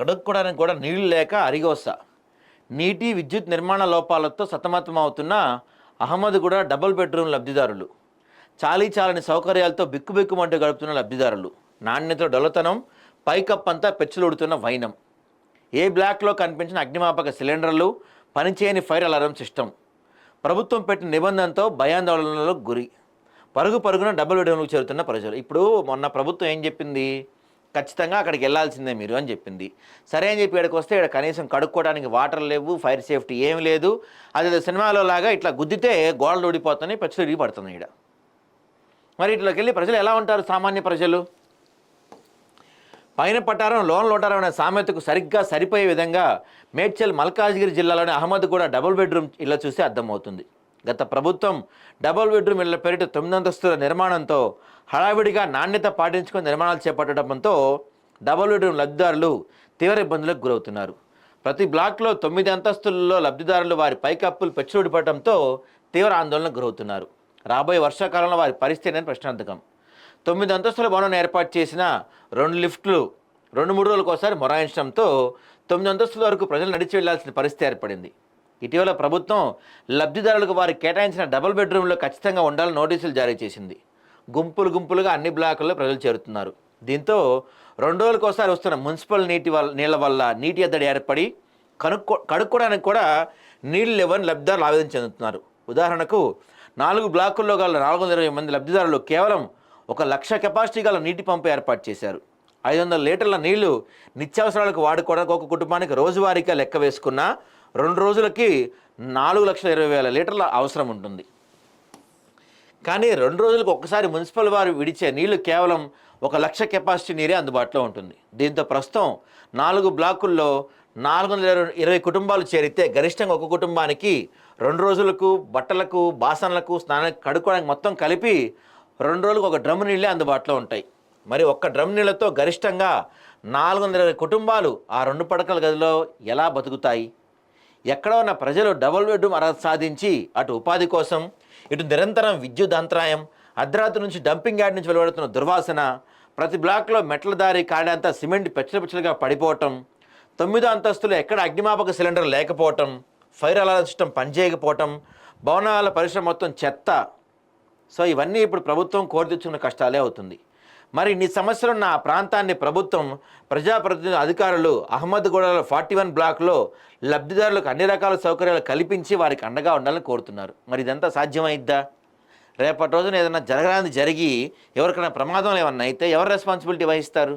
కడుక్కోవడానికి కూడా నీళ్లు లేక అరిగోస. నీటి విద్యుత్ నిర్మాణ లోపాలతో సతమతమవుతున్న అహ్మద్గూడ డబుల్ బెడ్రూమ్ లబ్ధిదారులు. చాలీచాలని సౌకర్యాలతో బిక్కుబిక్కుమంటూ గడుపుతున్న లబ్ధిదారులు. నాణ్యతలో డొల్లతనం, పైకప్పంతా పెచ్చులుడుతున్న వైనం. ఏ బ్లాక్లో కనిపించిన అగ్నిమాపక సిలిండర్లు, పనిచేయని ఫైర్ అలారం సిస్టమ్. ప్రభుత్వం పెట్టిన నిబంధనతో భయాందోళనలకు గురి. పరుగు పరుగున డబుల్ బెడ్రూమ్లకు చేరుతున్న ప్రజలు. ఇప్పుడు మొన్న ప్రభుత్వం ఏం చెప్పింది? ఖచ్చితంగా అక్కడికి వెళ్ళాల్సిందే మీరు అని చెప్పింది. సరే అని చెప్పి ఇక్కడికి వస్తే ఇక్కడ కనీసం కడుక్కోవడానికి వాటర్ లేవు, ఫైర్ సేఫ్టీ ఏం లేదు. అదే సినిమాలో లాగా ఇట్లా గుద్దితే గోడలు ఊడిపోతున్నాయి, పెచ్చులు ఇరిగి పడుతున్నాయి ఇక్కడ. మరి ఇట్లోకి వెళ్ళి ప్రజలు ఎలా ఉంటారు? సామాన్య ప్రజలు పైన పట్టారం లోన్లు ఉంటారం అనే సామెతకు సరిగ్గా సరిపోయే విధంగా మేడ్చల్ మల్కాజ్గిరి జిల్లాలోని అహ్మద్గూడ డబుల్ బెడ్రూమ్ ఇళ్ల చూస్తే అర్థమవుతుంది. గత ప్రభుత్వం డబుల్ బెడ్రూమ్ ఇళ్ల పేరిట 9 అంతస్తుల నిర్మాణంతో హడావిడిగా నాణ్యత పాటించుకొని నిర్మాణాలు చేపట్టడంతో డబుల్ బెడ్రూమ్ లబ్ధిదారులు తీవ్ర ఇబ్బందులకు గురవుతున్నారు. ప్రతి బ్లాక్లో 9 అంతస్తులలో లబ్ధిదారులు వారి పైకప్పులు పెచ్చుడిపడటంతో తీవ్ర ఆందోళనకు గురవుతున్నారు. రాబోయే వర్షాకాలంలో వారి పరిస్థితి అనేది ప్రశ్నార్థకం. 9 అంతస్తుల భవనం ఏర్పాటు చేసిన 2 లిఫ్ట్లు 2-3 రోజులకోసారి మొరాయించడంతో 9 అంతస్తుల వరకు ప్రజలు నడిచి వెళ్లాల్సిన పరిస్థితి ఏర్పడింది. ఇటీవల ప్రభుత్వం లబ్ధిదారులకు వారికి కేటాయించిన డబుల్ బెడ్రూమ్లో ఖచ్చితంగా ఉండాలని నోటీసులు జారీ చేసింది. గుంపులుగా అన్ని బ్లాకుల్లో ప్రజలు చేరుతున్నారు. దీంతో 2 రోజులకోసారి వస్తున్న మున్సిపల్ నీళ్ల వల్ల నీటి ఎద్దడి ఏర్పడి కడుక్కోవడానికి కూడా నీళ్లు లేవని లబ్ధిదారులు ఆవేదన చెందుతున్నారు. ఉదాహరణకు 4 బ్లాకుల్లో గల 420 మంది లబ్ధిదారులు కేవలం 1,00,000 కెపాసిటీ గల నీటి పంపు ఏర్పాటు చేశారు. 500 లీటర్ల నీళ్లు నిత్యావసరాలకు వాడుకోవడానికి ఒక కుటుంబానికి రోజువారీగా లెక్క వేసుకున్న 2 రోజులకి 4,20,000 లీటర్ల అవసరం ఉంటుంది. కానీ 2 రోజులకు ఒక్కసారి మున్సిపల్ వారు విడిచే నీళ్లు కేవలం 1,00,000 కెపాసిటీ నీరే అందుబాటులో ఉంటుంది. దీంతో ప్రస్తుతం 4 బ్లాకుల్లో 420 కుటుంబాలు చేరితే గరిష్టంగా ఒక కుటుంబానికి 2 రోజులకు బట్టలకు, బాసనలకు, స్నానానికి, కడుక్కోవడానికి మొత్తం కలిపి 2 రోజులకు ఒక డ్రమ్ నీళ్ళే అందుబాటులో ఉంటాయి. మరి ఒక్క డ్రమ్ నీళ్ళతో గరిష్టంగా 420 కుటుంబాలు ఆ 2 పడకల గదిలో ఎలా బతుకుతాయి? ఎక్కడ ఉన్న ప్రజలు డబుల్ బెడ్రూమ్ అర్హత సాధించి అటు ఉపాధి కోసం, ఇటు నిరంతరం విద్యుత్ అంతరాయం, అర్ధరాత్రి నుంచి డంపింగ్ యార్డ్ నుంచి వెలువడుతున్న దుర్వాసన, ప్రతి బ్లాక్లో మెట్ల దారి కాడంతా సిమెంట్ పెచ్చలుగా పడిపోవటం, 9వ అంతస్తులో ఎక్కడ అగ్నిమాపక సిలిండర్ లేకపోవటం, ఫైర్ అలారం సిస్టమ్ పనిచేయకపోవటం, భవనాల పరిశ్రమ మొత్తం చెత్త. సో ఇవన్నీ ఇప్పుడు ప్రభుత్వం కోరి తెచ్చుకున్న కష్టాలే అవుతుంది. మరి ఇన్ని సమస్యలున్న ఆ ప్రాంతాన్ని ప్రభుత్వం, ప్రజాప్రతినిధులు, అధికారులు అహ్మద్గూడలో 41 బ్లాక్లో లబ్ధిదారులకు అన్ని రకాల సౌకర్యాలు కల్పించి వారికి అండగా ఉండాలని కోరుతున్నారు. మరి ఇదంతా సాధ్యమైద్దా? రేపటి రోజున ఏదైనా జరిగి ఎవరికైనా ప్రమాదం ఏమన్నా అయితే ఎవరు రెస్పాన్సిబిలిటీ వహిస్తారు?